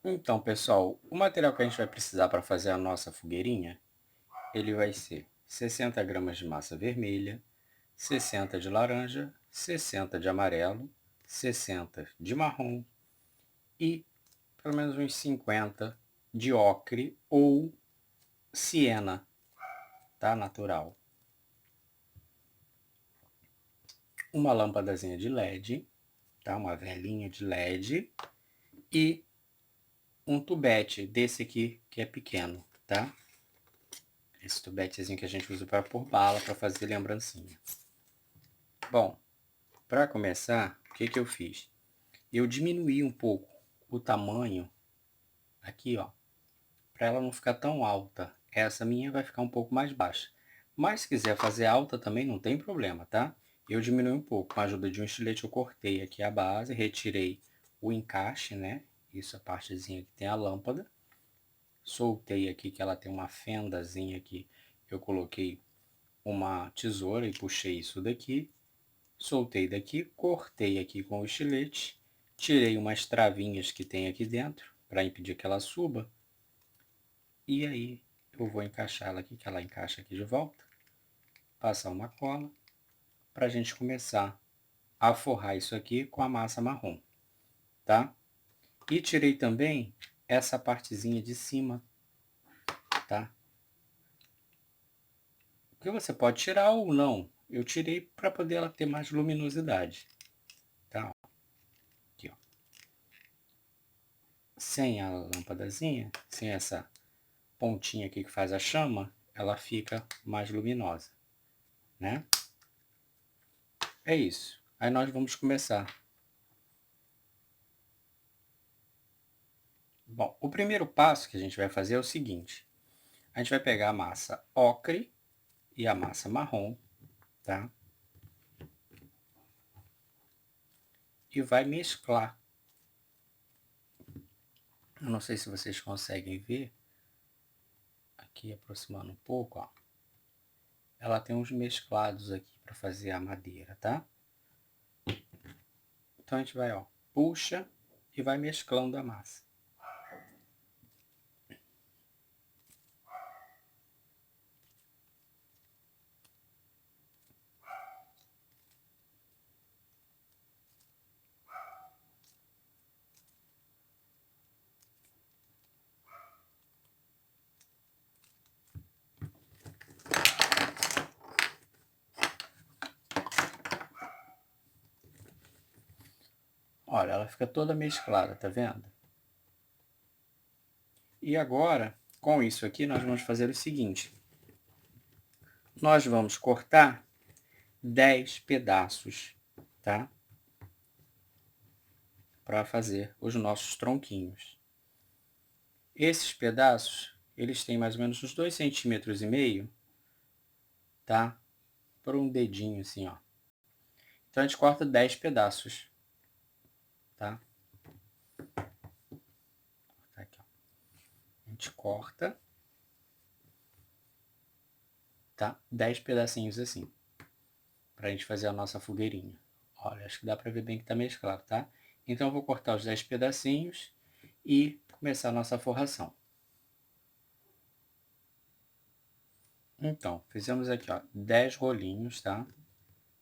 Então, pessoal, o material que a gente vai precisar para fazer a nossa fogueirinha, ele vai ser 60 gramas de massa vermelha, 60 de laranja, 60 de amarelo, 60 de marrom e pelo menos uns 50 de ocre ou siena, tá? Natural. Uma lâmpadazinha de LED, tá? Uma velinha de LED e um tubete desse aqui que é pequeno, tá? Esse tubetezinho que a gente usa para pôr bala, para fazer lembrancinha. Bom, para começar, o que eu fiz? Eu diminuí um pouco o tamanho aqui, ó, para ela não ficar tão alta. Essa minha vai ficar um pouco mais baixa. Mas se quiser fazer alta também não tem problema, tá? Eu diminui um pouco. Com a ajuda de um estilete eu cortei aqui a base, retirei o encaixe, né? Isso, a partezinha que tem a lâmpada. Soltei aqui que ela tem uma fendazinha aqui. Eu coloquei uma tesoura e puxei isso daqui. Soltei daqui, cortei aqui com o estilete, tirei umas travinhas que tem aqui dentro para impedir que ela suba. E aí eu vou encaixar ela aqui, que ela encaixa aqui de volta. Passar uma cola para a gente começar a forrar isso aqui com a massa marrom, tá? E tirei também essa partezinha de cima, tá? Que você pode tirar ou não. Eu tirei para poder ela ter mais luminosidade, tá? Aqui, ó. Sem a lâmpadazinha, sem essa pontinha aqui que faz a chama, ela fica mais luminosa, né? É isso. Aí nós vamos começar. Bom, o primeiro passo que a gente vai fazer é o seguinte. A gente vai pegar a massa ocre e a massa marrom, tá? E vai mesclar. Eu não sei se vocês conseguem ver. Aqui, aproximando um pouco, ó. Ela tem uns mesclados aqui para fazer a madeira, tá? Então a gente vai, ó, puxa e vai mesclando a massa. Olha, ela fica toda mesclada, tá vendo? E agora, com isso aqui, nós vamos fazer o seguinte. Nós vamos cortar 10 pedaços, tá? Para fazer os nossos tronquinhos. Esses pedaços, eles têm mais ou menos uns 2,5 cm, tá? Por um dedinho assim, ó. Então a gente corta 10 pedaços, tá? Aqui, ó. A gente corta, tá? 10 pedacinhos assim, pra gente fazer a nossa fogueirinha. Olha, acho que dá pra ver bem que tá mesclado, tá? Então eu vou cortar os 10 pedacinhos e começar a nossa forração. Então, fizemos aqui, ó, 10 rolinhos, tá?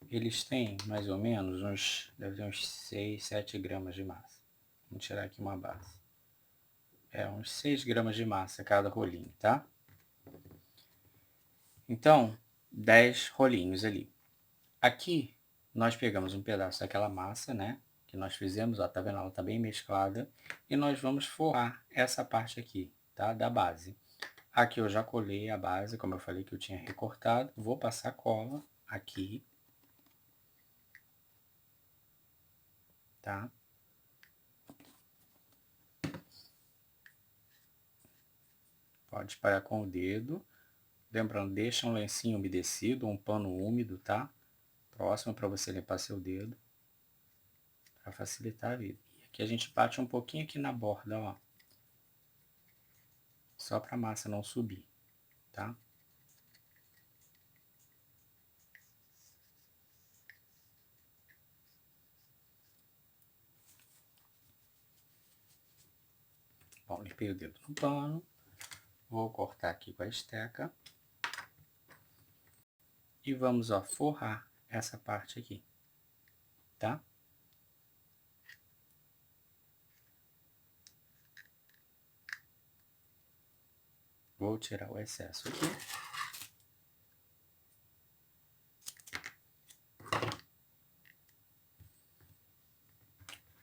Eles têm mais ou menos deve ter uns 6, 7 gramas de massa. Vamos tirar aqui uma base. É, uns 6 gramas de massa cada rolinho, tá? Então, 10 rolinhos ali. Aqui, nós pegamos um pedaço daquela massa, né? Que nós fizemos, ó, tá vendo? Ela tá bem mesclada. E nós vamos forrar essa parte aqui, tá? Da base. Aqui eu já colei a base, como eu falei que eu tinha recortado. Vou passar cola aqui, tá? Pode espalhar com o dedo. Lembrando, deixa um lencinho umedecido, um pano úmido, tá? Próximo para você limpar seu dedo, para facilitar a vida. E aqui a gente bate um pouquinho aqui na borda, ó. Só para a massa não subir, tá? Bom, limpei o dedo no pano. Vou cortar aqui com a esteca. E vamos, ó, forrar essa parte aqui, tá? Vou tirar o excesso aqui.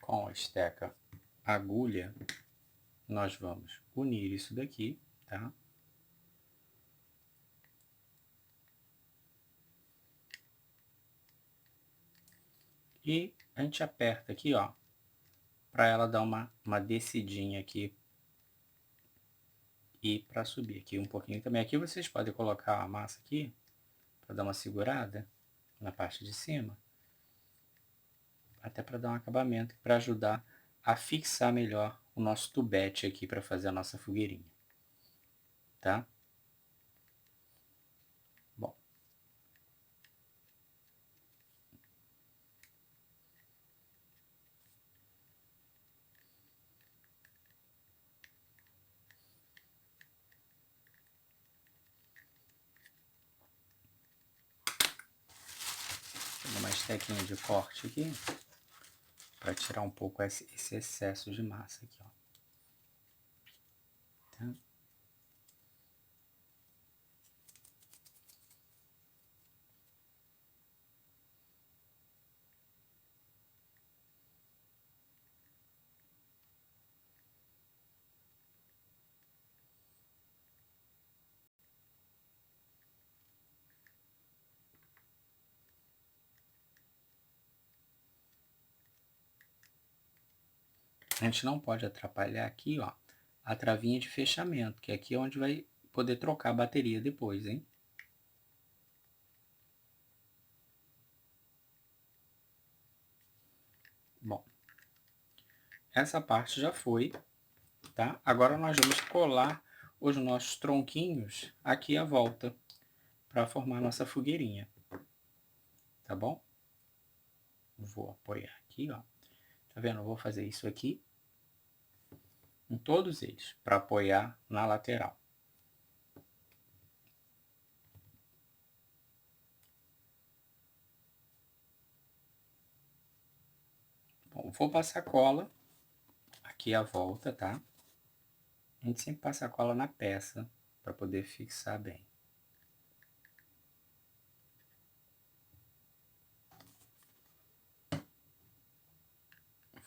Com a esteca agulha, nós vamos unir isso daqui, tá? E a gente aperta aqui, ó, para ela dar uma descidinha aqui e para subir aqui um pouquinho também. Aqui vocês podem colocar a massa aqui para dar uma segurada na parte de cima, até para dar um acabamento, para ajudar a fixar melhor o nosso tubete aqui para fazer a nossa fogueirinha, tá? Bom. Uma estequinha de corte aqui, para tirar um pouco esse excesso de massa aqui, ó. Tá? A gente não pode atrapalhar aqui, ó, a travinha de fechamento, que aqui é onde vai poder trocar a bateria depois, hein? Bom, essa parte já foi, tá? Agora nós vamos colar os nossos tronquinhos aqui à volta, para formar a nossa fogueirinha, tá bom? Vou apoiar aqui, ó. Tá vendo? Eu vou fazer isso aqui em todos eles, para apoiar na lateral. Bom, vou passar cola aqui à volta, tá? A gente sempre passa cola na peça, para poder fixar bem.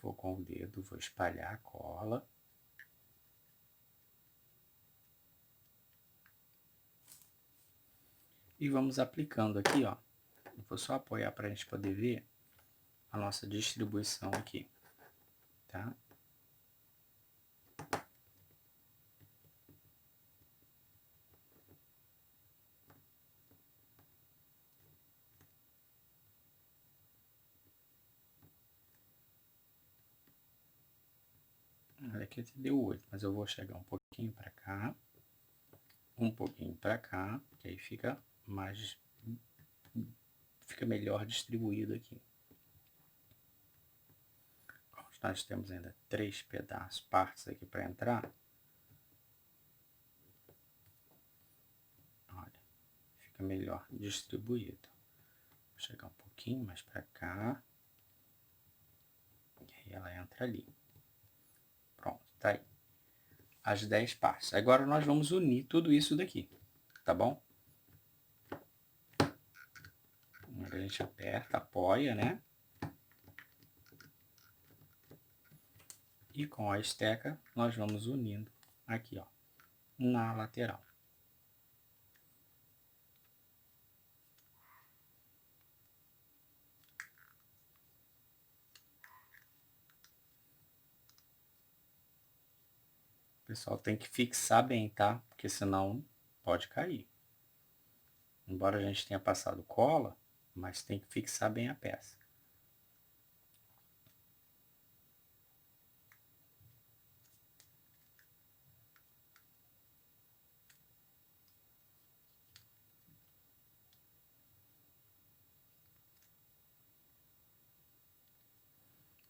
Vou com o dedo, vou espalhar a cola. E vamos aplicando aqui, ó. Vou só apoiar para a gente poder ver a nossa distribuição aqui, tá? Olha aqui deu 8, mas eu vou chegar um pouquinho para cá, um pouquinho para cá, que aí fica melhor distribuído aqui. Como nós temos ainda 3 pedaços, partes aqui para entrar, olha, fica melhor distribuído. Vou chegar um pouquinho mais para cá, e aí ela entra ali. Pronto, tá aí. As 10 partes. Agora nós vamos unir tudo isso daqui, tá bom? A gente aperta, apoia, né? E com a esteca nós vamos unindo aqui, ó, na lateral. O pessoal tem que fixar bem, tá? Porque senão pode cair. Embora a gente tenha passado cola, mas tem que fixar bem a peça.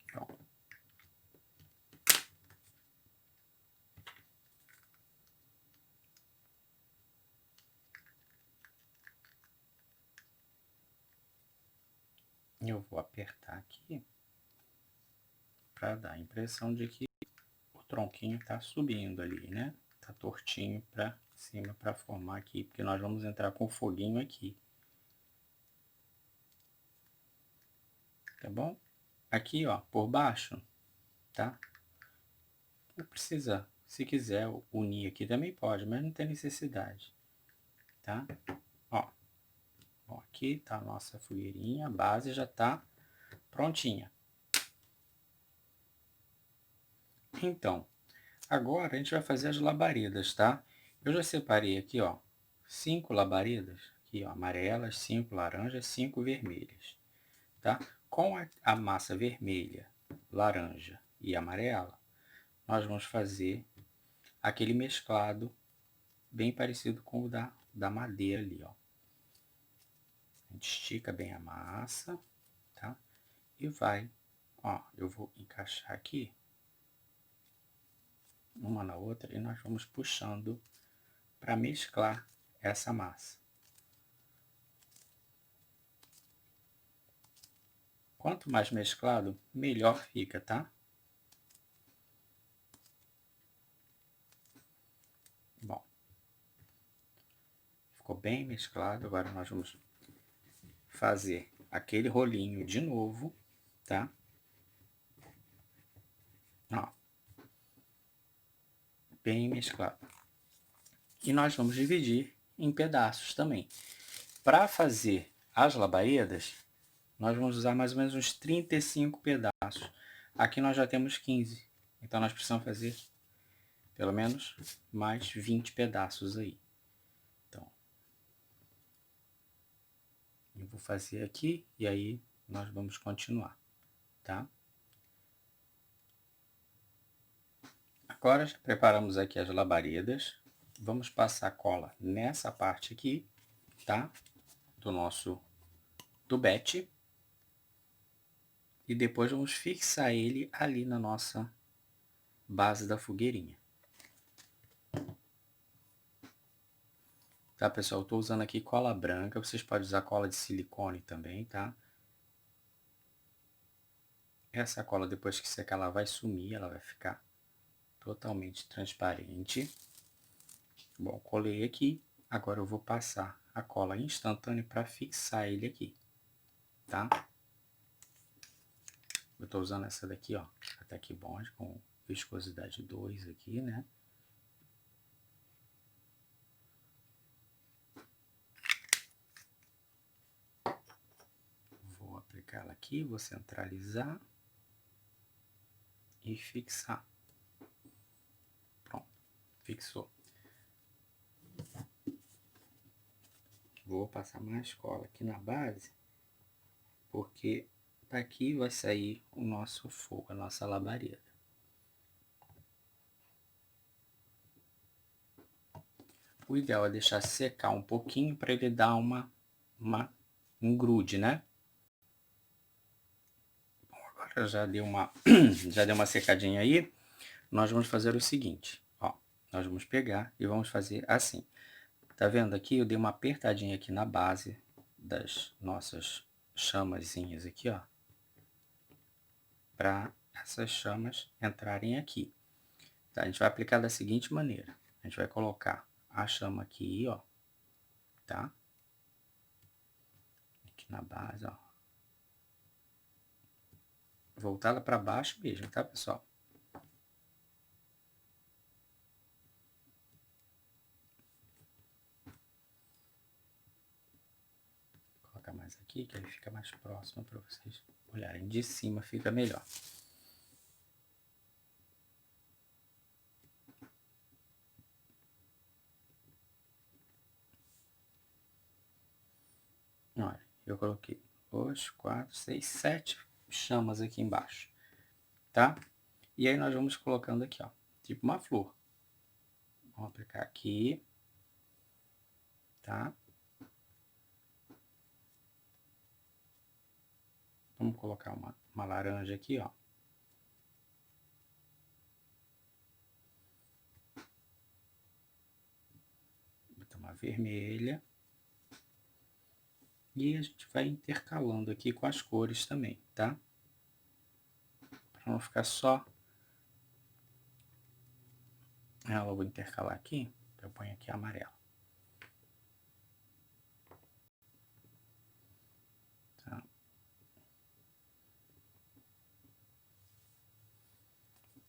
Pronto. Eu vou apertar aqui para dar a impressão de que o tronquinho está subindo ali, né? Tá tortinho para cima para formar aqui, porque nós vamos entrar com o foguinho aqui. Tá bom? Aqui, ó, por baixo, tá? Não precisa, se quiser unir aqui também pode, mas não tem necessidade, tá? Ó, bom, aqui tá a nossa fogueirinha, a base já tá prontinha. Então, agora a gente vai fazer as labaredas, tá? Eu já separei aqui, ó, 5 labaredas, aqui, ó, amarelas, 5 laranjas, 5 vermelhas, tá? Com a massa vermelha, laranja e amarela, nós vamos fazer aquele mesclado bem parecido com o da madeira ali, ó. A gente estica bem a massa, tá? E vai, ó, eu vou encaixar aqui uma na outra e nós vamos puxando para mesclar essa massa. Quanto mais mesclado, melhor fica, tá? Bom, ficou bem mesclado. Agora nós vamos fazer aquele rolinho de novo, tá? Ó, bem mesclado. E nós vamos dividir em pedaços também. Para fazer as labaredas, nós vamos usar mais ou menos uns 35 pedaços. Aqui nós já temos 15, então nós precisamos fazer pelo menos mais 20 pedaços aí. Então, eu vou fazer aqui e aí nós vamos continuar, tá? Agora já preparamos aqui as labaredas. Vamos passar cola nessa parte aqui, tá? Do nosso tubete. E depois vamos fixar ele ali na nossa base da fogueirinha. Tá, pessoal? Eu tô usando aqui cola branca. Vocês podem usar cola de silicone também, tá? Essa cola, depois que secar, ela vai sumir. Ela vai ficar totalmente transparente. Bom, colei aqui. Agora eu vou passar a cola instantânea para fixar ele aqui, tá? Eu tô usando essa daqui, ó, até que Bond, com viscosidade 2 aqui, né? Vou aplicar ela aqui, vou centralizar e fixar. Pronto, fixou. Vou passar mais cola aqui na base, porque daqui vai sair o nosso fogo, a nossa labareda. O ideal é deixar secar um pouquinho para ele dar um grude, né? Bom, agora já deu uma secadinha aí. Nós vamos fazer o seguinte, ó. Nós vamos pegar e vamos fazer assim. Tá vendo aqui? Eu dei uma apertadinha aqui na base das nossas chamazinhas aqui, ó. Para essas chamas entrarem aqui. Tá? A gente vai aplicar da seguinte maneira. A gente vai colocar a chama aqui, ó. Tá? Aqui na base, ó. Voltada para baixo mesmo, tá, pessoal? Vou colocar mais aqui, que aí fica mais próximo para vocês olharem. De cima fica melhor. Olha, eu coloquei 2, 4, 6, 7 chamas aqui embaixo, tá? E aí nós vamos colocando aqui, ó, tipo uma flor. Vamos aplicar aqui, tá? Vamos colocar uma laranja aqui, ó. Botar uma vermelha. E a gente vai intercalando aqui com as cores também, tá? Para não ficar só... Eu vou intercalar aqui, eu ponho aqui amarelo. Tá?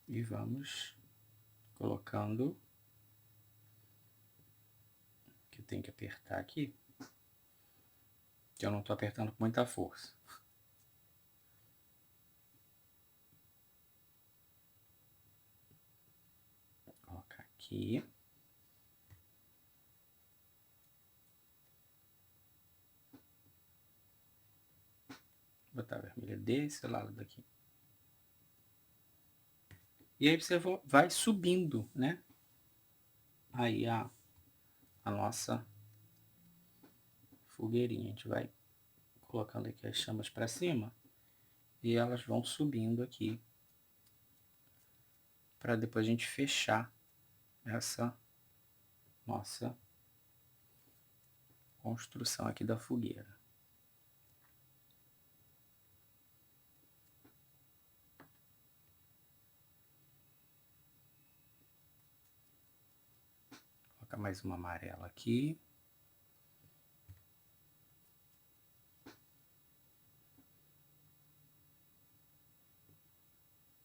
E vamos colocando, que tem que apertar aqui, que eu não tô apertando com muita força. Vou colocar aqui. Vou botar a vermelha desse lado daqui. E aí você vai subindo, né? Aí a nossa fogueirinha. A gente vai colocando aqui as chamas para cima e elas vão subindo aqui para depois a gente fechar essa nossa construção aqui da fogueira. Vou colocar mais uma amarela aqui.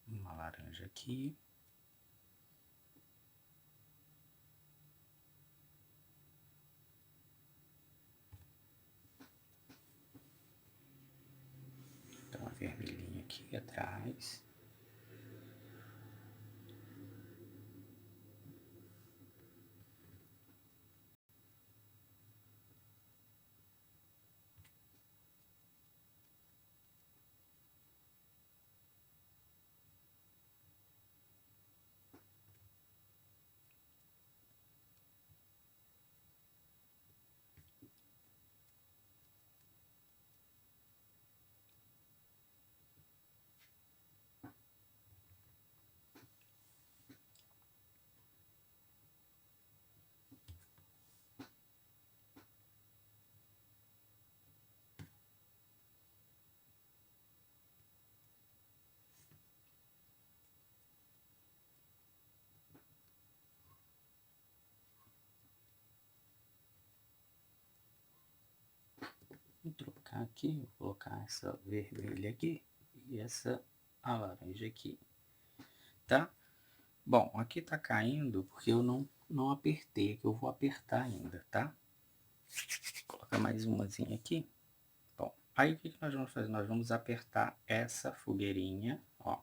Uma laranja aqui. Então, a vermelhinha aqui atrás. Vou trocar aqui, vou colocar essa vermelha aqui e essa a laranja aqui, tá? Bom, aqui tá caindo porque eu não apertei, que eu vou apertar ainda, tá? Vou colocar mais umazinha aqui. Bom, aí o que nós vamos fazer? Nós vamos apertar essa fogueirinha, ó.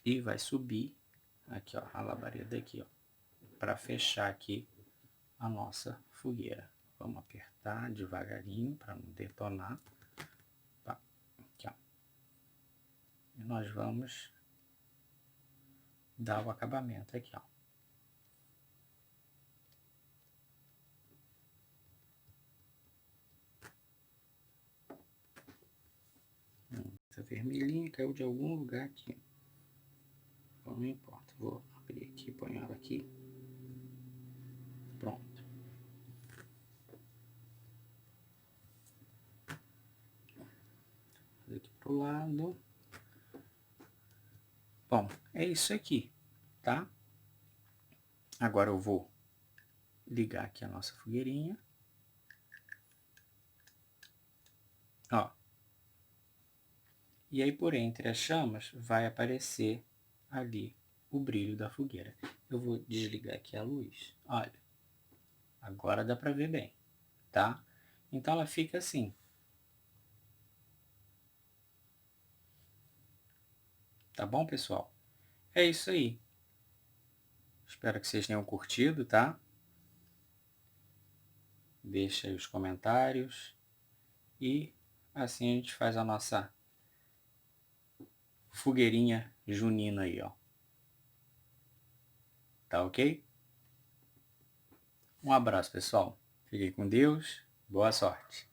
E vai subir aqui, ó, a labareda aqui, ó, para fechar aqui a nossa fogueira. Vamos apertar devagarinho para não detonar. Tá, aqui, ó. E nós vamos dar o acabamento aqui, ó. Essa vermelhinha caiu de algum lugar aqui. Bom, não importa, vou abrir aqui, ponho ela aqui. Pronto. Aqui pro lado. Bom, é isso aqui, tá? Agora eu vou ligar aqui a nossa fogueirinha. Ó. E aí, por entre as chamas, vai aparecer ali o brilho da fogueira. Eu vou desligar aqui a luz. Olha, agora dá para ver bem, tá? Então, ela fica assim. Tá bom, pessoal? É isso aí. Espero que vocês tenham curtido, tá? Deixa aí os comentários. E assim a gente faz a nossa fogueirinha junina aí, ó. Tá ok? Um abraço, pessoal. Fiquem com Deus. Boa sorte.